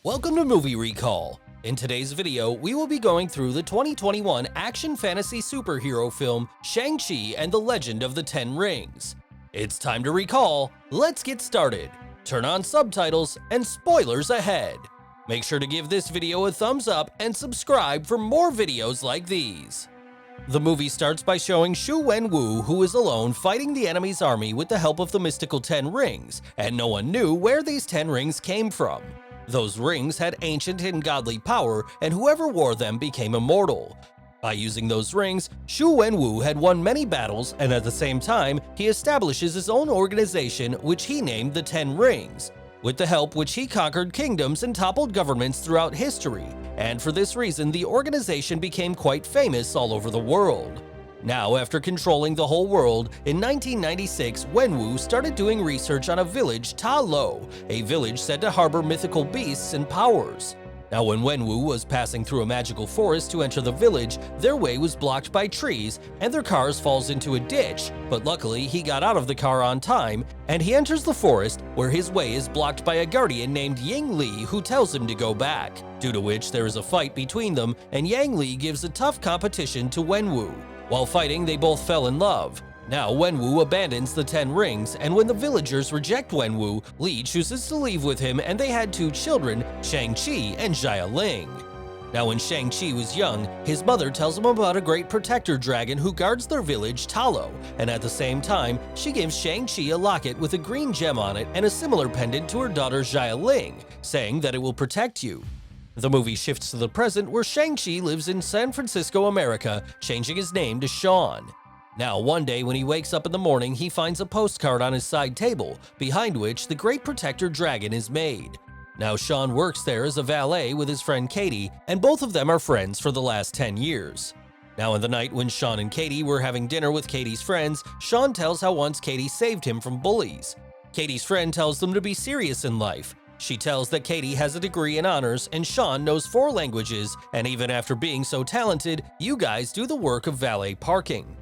Welcome to Movie Recall. In today's video, we will be going through the 2021 action fantasy superhero film Shang-Chi and the Legend of the Ten Rings. It's time to recall, let's get started. Turn on subtitles and spoilers ahead. Make sure to give this video a thumbs up and subscribe for more videos like these. The movie starts by showing Xu Wenwu, who is alone fighting the enemy's army with the help of the mystical Ten Rings, and no one knew where these 10 rings came from. Those rings had ancient and godly power, and whoever wore them became immortal. By using those rings, Xu Wenwu had won many battles, and at the same time, he establishes his own organization, which he named the Ten Rings. With the help which he conquered kingdoms and toppled governments throughout history, and for this reason the organization became quite famous all over the world. Now, after controlling the whole world, in 1996 Wenwu started doing research on a village, Ta Lo, a village said to harbor mythical beasts and powers. Now, when Wenwu was passing through a magical forest to enter the village, their way was blocked by trees and their cars falls into a ditch, but luckily he got out of the car on time and he enters the forest where his way is blocked by a guardian named Yang Li who tells him to go back, due to which there is a fight between them and Yang Li gives a tough competition to Wenwu. While fighting, they both fell in love. Now Wenwu abandons the 10 rings, and when the villagers reject Wenwu, Li chooses to leave with him and they had 2 children, Shang-Chi and Xialing. Now when Shang-Chi was young, his mother tells him about a great protector dragon who guards their village, Ta Lo, and at the same time, she gives Shang-Chi a locket with a green gem on it and a similar pendant to her daughter Xialing, saying that it will protect you. The movie shifts to the present where Shang-Chi lives in San Francisco, America, changing his name to Sean. Now, one day when he wakes up in the morning, he finds a postcard on his side table, behind which the Great Protector Dragon is made. Now, Sean works there as a valet with his friend Katie, and both of them are friends for the last 10 years. Now, in the night when Sean and Katie were having dinner with Katie's friends, Sean tells how once Katie saved him from bullies. Katie's friend tells them to be serious in life. She tells that Katie has a degree in honors and Sean knows 4 languages, and even after being so talented, you guys do the work of valet parking.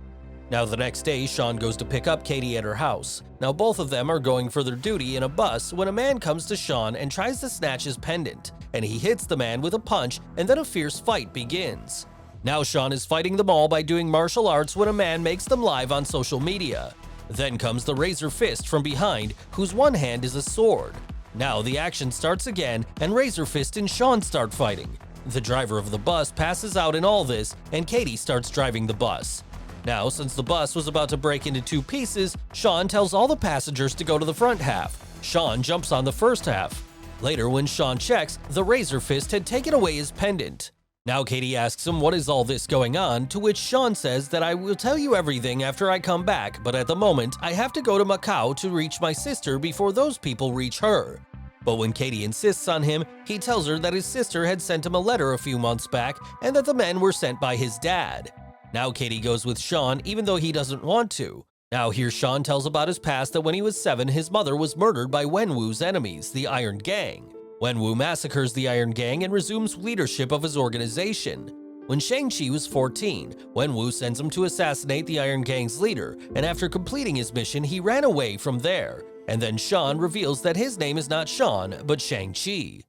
Now the next day, Sean goes to pick up Katie at her house. Now both of them are going for their duty in a bus when a man comes to Sean and tries to snatch his pendant, and he hits the man with a punch and then a fierce fight begins. Now Sean is fighting them all by doing martial arts when a man makes them live on social media. Then comes the Razor Fist from behind, whose one hand is a sword. Now the action starts again and Razor Fist and Sean start fighting. The driver of the bus passes out in all this and Katie starts driving the bus. Now, since the bus was about to break into 2 pieces, Sean tells all the passengers to go to the front half. Sean jumps on the first half. Later, when Sean checks, the Razor Fist had taken away his pendant. Now Katie asks him what is all this going on, to which Sean says that I will tell you everything after I come back, but at the moment I have to go to Macau to reach my sister before those people reach her. But when Katie insists on him, he tells her that his sister had sent him a letter a few months back and that the men were sent by his dad. Now Katie goes with Sean even though he doesn't want to. Now here Sean tells about his past, that when he was 7 his mother was murdered by Wenwu's enemies, the Iron Gang. Wenwu massacres the Iron Gang and resumes leadership of his organization. When Shang-Chi was 14, Wenwu sends him to assassinate the Iron Gang's leader, and after completing his mission he ran away from there. And then Sean reveals that his name is not Sean, but Shang-Chi.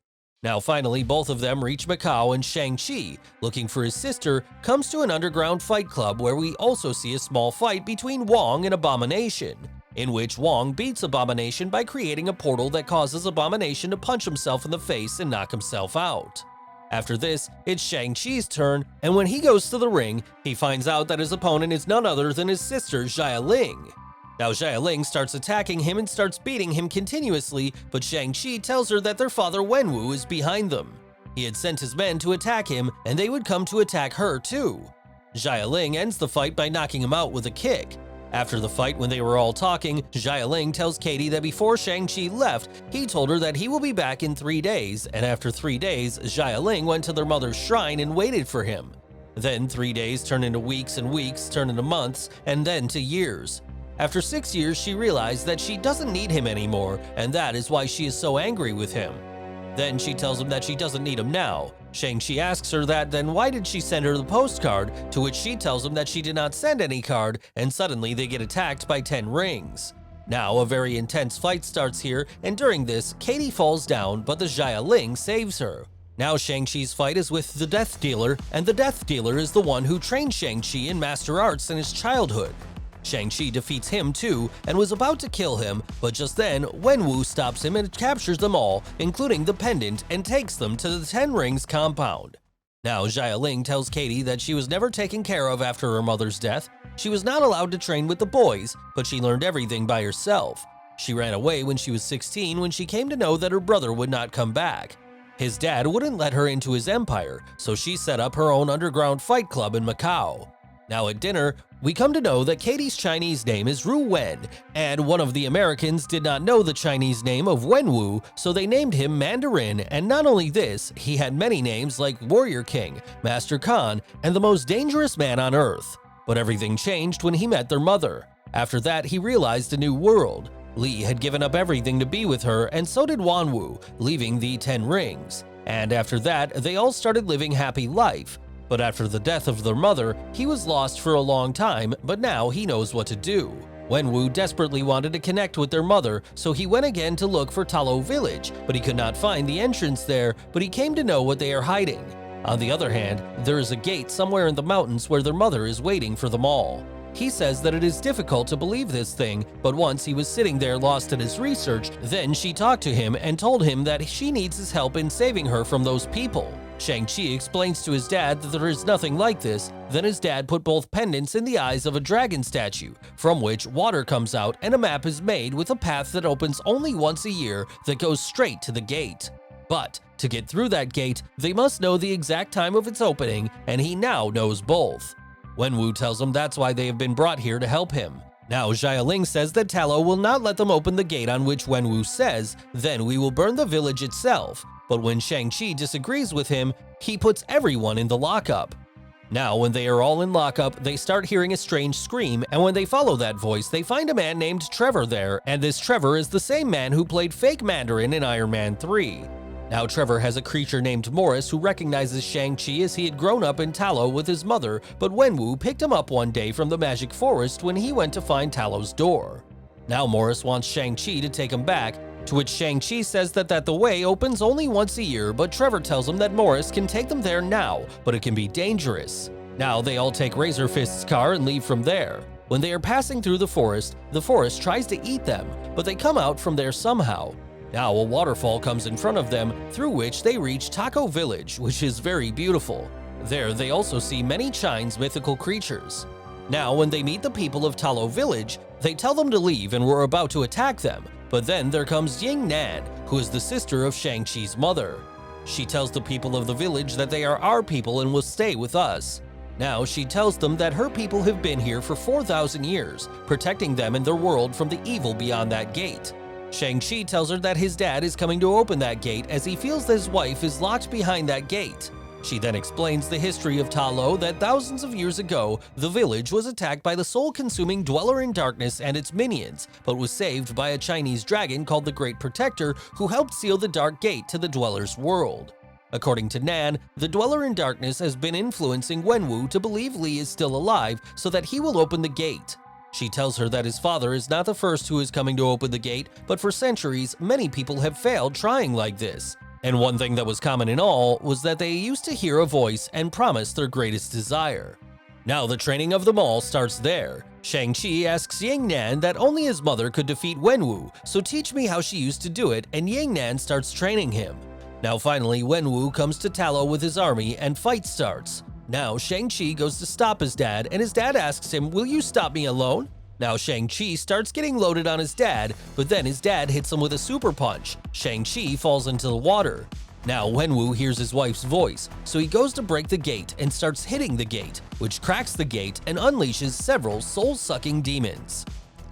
Now finally, both of them reach Macau and Shang-Chi, looking for his sister, comes to an underground fight club where we also see a small fight between Wong and Abomination, in which Wong beats Abomination by creating a portal that causes Abomination to punch himself in the face and knock himself out. After this, it's Shang-Chi's turn, and when he goes to the ring, he finds out that his opponent is none other than his sister Xialing. Now Xialing starts attacking him and starts beating him continuously, but Shang-Chi tells her that their father Wenwu is behind them. He had sent his men to attack him, and they would come to attack her too. Xialing ends the fight by knocking him out with a kick. After the fight, when they were all talking, Xialing tells Katie that before Shang-Chi left, he told her that he will be back in 3 days, and after 3 days, Xialing went to their mother's shrine and waited for him. Then 3 days turn into weeks and weeks turn into months, and then to years. After 6 years, she realized that she doesn't need him anymore, and that is why she is so angry with him. Then she tells him that she doesn't need him now. Shang-Chi asks her that, then why did she send her the postcard, to which she tells him that she did not send any card, and suddenly they get attacked by 10 rings. Now, a very intense fight starts here, and during this, Katie falls down, but the Xialing saves her. Now Shang-Chi's fight is with the Death Dealer, and the Death Dealer is the one who trained Shang-Chi in martial arts in his childhood. Shang-Chi defeats him too, and was about to kill him, but just then, Wenwu stops him and captures them all, including the pendant, and takes them to the Ten Rings compound. Now Xialing tells Katie that she was never taken care of after her mother's death. She was not allowed to train with the boys, but she learned everything by herself. She ran away when she was 16 when she came to know that her brother would not come back. His dad wouldn't let her into his empire, so she set up her own underground fight club in Macau. Now at dinner, we come to know that Katie's Chinese name is Ru Wen, and one of the Americans did not know the Chinese name of Wenwu, so they named him Mandarin, and not only this, he had many names like Warrior King, Master Khan, and the most dangerous man on Earth. But everything changed when he met their mother. After that, he realized a new world. Li had given up everything to be with her, and so did Wanwu, leaving the Ten Rings. And after that, they all started living happy life. But after the death of their mother, he was lost for a long time, but now he knows what to do. Wenwu desperately wanted to connect with their mother, so he went again to look for Talo Village, but he could not find the entrance there, but he came to know what they are hiding. On the other hand, there is a gate somewhere in the mountains where their mother is waiting for them all. He says that it is difficult to believe this thing, but once he was sitting there lost in his research, then she talked to him and told him that she needs his help in saving her from those people. Shang-Chi explains to his dad that there is nothing like this. Then his dad put both pendants in the eyes of a dragon statue, from which water comes out and a map is made with a path that opens only once a year that goes straight to the gate. But to get through that gate, they must know the exact time of its opening, and he now knows both. Wenwu tells him that's why they have been brought here to help him. Now Xialing says that Talo will not let them open the gate on which Wenwu says, then we will burn the village itself. But when Shang-Chi disagrees with him, he puts everyone in the lockup. Now when they are all in lockup, they start hearing a strange scream, and when they follow that voice, they find a man named Trevor there, and this Trevor is the same man who played fake Mandarin in Iron Man 3. Now Trevor has a creature named Morris who recognizes Shang-Chi as he had grown up in Talo with his mother, but Wenwu picked him up one day from the magic forest when he went to find Talo's door. Now Morris wants Shang-Chi to take him back, to which Shang-Chi says that the way opens only once a year, but Trevor tells him that Morris can take them there now, but it can be dangerous. Now they all take Razor Fist's car and leave from there. When they are passing through the forest tries to eat them, but they come out from there somehow. Now a waterfall comes in front of them, through which they reach Taco Village, which is very beautiful. There they also see many Chine's mythical creatures. Now when they meet the people of Talo Village, they tell them to leave and were about to attack them, but then there comes Ying Nan, who is the sister of Shang-Chi's mother. She tells the people of the village that they are our people and will stay with us. Now she tells them that her people have been here for 4,000 years, protecting them and their world from the evil beyond that gate. Shang-Chi tells her that his dad is coming to open that gate as he feels that his wife is locked behind that gate. She then explains the history of Talo, that thousands of years ago, the village was attacked by the soul-consuming Dweller in Darkness and its minions, but was saved by a Chinese dragon called the Great Protector who helped seal the Dark Gate to the Dweller's world. According to Nan, the Dweller in Darkness has been influencing Wenwu to believe Li is still alive so that he will open the gate. She tells her that his father is not the first who is coming to open the gate, but for centuries, many people have failed trying like this. And one thing that was common in all was that they used to hear a voice and promise their greatest desire. Now the training of them all starts there. Shang-Chi asks Ying Nan that only his mother could defeat Wenwu, so teach me how she used to do it, and Ying Nan starts training him. Now finally, Wenwu comes to Talo with his army and fight starts. Now Shang-Chi goes to stop his dad, and his dad asks him, "Will you stop me alone?" Now Shang-Chi starts getting loaded on his dad, but then his dad hits him with a super punch. Shang-Chi falls into the water. Now Wenwu hears his wife's voice, so he goes to break the gate and starts hitting the gate, which cracks the gate and unleashes several soul-sucking demons.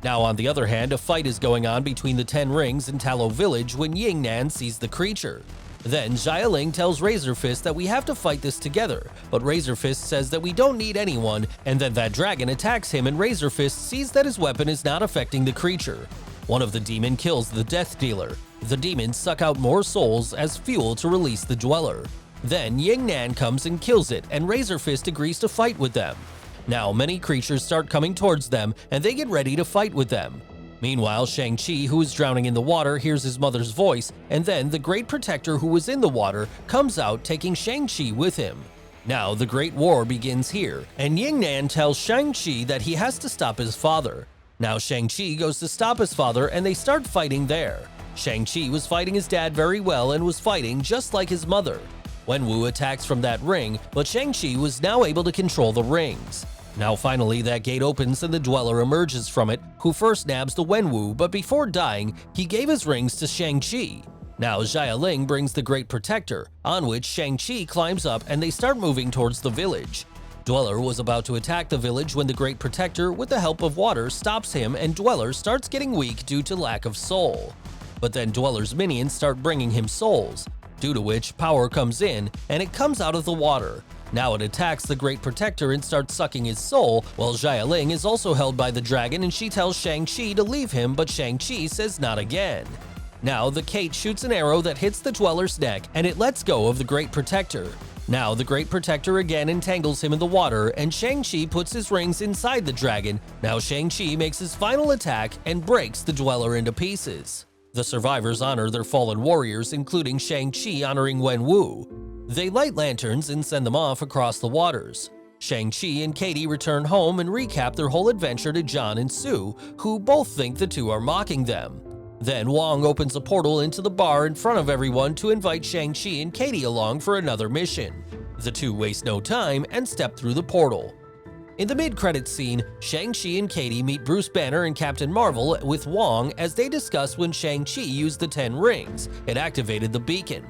Now on the other hand, a fight is going on between the Ten Rings and Talo Village when Ying Nan sees the creature. Then Xialing tells Razor Fist that we have to fight this together, but Razor Fist says that we don't need anyone, and then that dragon attacks him and Razor Fist sees that his weapon is not affecting the creature. One of the demons kills the Death Dealer. The demons suck out more souls as fuel to release the Dweller. Then Ying Nan comes and kills it, and Razor Fist agrees to fight with them. Now many creatures start coming towards them, and they get ready to fight with them. Meanwhile, Shang-Chi, who is drowning in the water, hears his mother's voice, and then the Great Protector, who was in the water, comes out, taking Shang-Chi with him. Now, the Great War begins here, and Ying-Nan tells Shang-Chi that he has to stop his father. Now, Shang-Chi goes to stop his father, and they start fighting there. Shang-Chi was fighting his dad very well and was fighting just like his mother. Wenwu attacks from that ring, but Shang-Chi was now able to control the rings. Now finally that gate opens and the Dweller emerges from it, who first nabs the Wenwu, but before dying, he gave his rings to Shang-Chi. Now Xialing brings the Great Protector, on which Shang-Chi climbs up and they start moving towards the village. Dweller was about to attack the village when the Great Protector, with the help of water, stops him and Dweller starts getting weak due to lack of soul. But then Dweller's minions start bringing him souls, due to which power comes in and it comes out of the water. Now it attacks the Great Protector and starts sucking his soul, while Xialing is also held by the dragon and she tells Shang-Chi to leave him, but Shang-Chi says not again. Now the Kate shoots an arrow that hits the Dweller's neck and it lets go of the Great Protector. Now the Great Protector again entangles him in the water and Shang-Chi puts his rings inside the dragon. Now Shang-Chi makes his final attack and breaks the Dweller into pieces. The survivors honor their fallen warriors, including Shang-Chi honoring Wenwu. They light lanterns and send them off across the waters. Shang-Chi and Katie return home and recap their whole adventure to John and Sue, who both think the two are mocking them. Then Wong opens a portal into the bar in front of everyone to invite Shang-Chi and Katie along for another mission. The two waste no time and step through the portal. In the mid-credits scene, Shang-Chi and Katie meet Bruce Banner and Captain Marvel with Wong as they discuss when Shang-Chi used the 10 rings. It activated the beacon.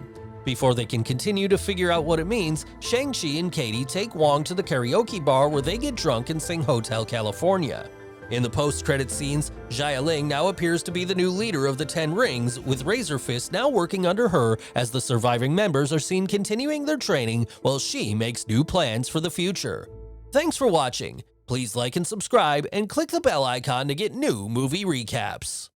Before they can continue to figure out what it means, Shang-Chi and Katie take Wong to the karaoke bar where they get drunk and sing Hotel California. In the post-credit scenes, Xialing now appears to be the new leader of the 10 rings, with Razor Fist now working under her as the surviving members are seen continuing their training while she makes new plans for the future. Thanks for watching. Please like and subscribe and click the bell icon to get new movie recaps.